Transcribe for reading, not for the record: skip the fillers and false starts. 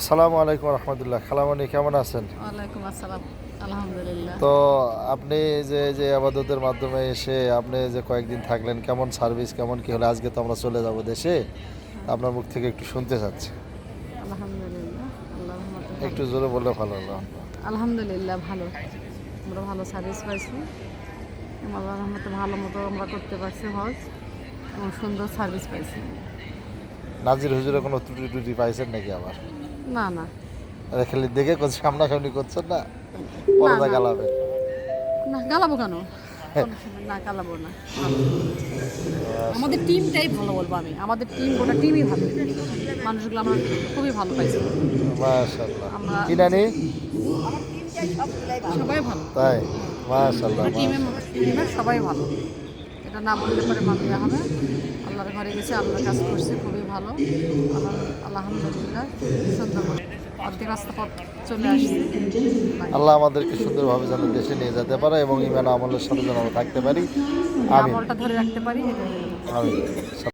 আসসালামু আলাইকুম রহমতুল্লাহ। খালামণি কেমন আছেন? ওয়ালাইকুম আসসালাম। আলহামদুলিল্লাহ। তো আপনি যে আবাদতের মাধ্যমে এসে আপনি যে কয়েকদিন থাকলেন, কেমন সার্ভিস কেমন কি হলো? আজকে তো আমরা চলে যাব দেশে, আপনার মুখ থেকে একটু শুনতে চাচ্ছি। আলহামদুলিল্লাহ। আল্লাহর রহমতে ভালো। একটু জোরে বললে ভালো হলো। আলহামদুলিল্লাহ ভালো। আমরা ভালো সার্ভিস পাইছি। আল্লাহর রহমতে ভালো মতো আমরা করতে পারছি হজ এবং সুন্দর সার্ভিস পাইছি। নাজির হুজুরে কোনো ত্রুটি টুটি পাইছেন নাকি আবার? না না আরে খালি দেখে সামনাসামনি করছেন না, না পরদা না গালাবেন। না গালাবো কেন? কোনো সময় না গালাবো না। ভালো। আমাদের টিমটাই ভালো বলবো আমি। আমাদের টিম গোটা টিমই ভালো। মানুষগুলো আমরা খুবই ভালো পাইছি। মাশাআল্লাহ। আমরা কি নানি? সবাই ভালো। তাই? মাশাআল্লাহ। আমার টিমের সবাই ভালো। এটা না বললে পরে মানতে হবে। আল্লাহর ঘরে গেছে, আল্লাহর কাজ করছে খুবই ভালো। আলহামদুলিল্লাহ সুন্দর অর্ধেক রাস্তা পথ চলে আসছে। আল্লাহ আমাদেরকে সুন্দরভাবে যেন দেশে নিয়ে যেতে পারে এবং ইমান আমলের সাথে যেন আমরা থাকতে পারি। আমিন। আমলটা ধরে রাখতে পারি। আমিন।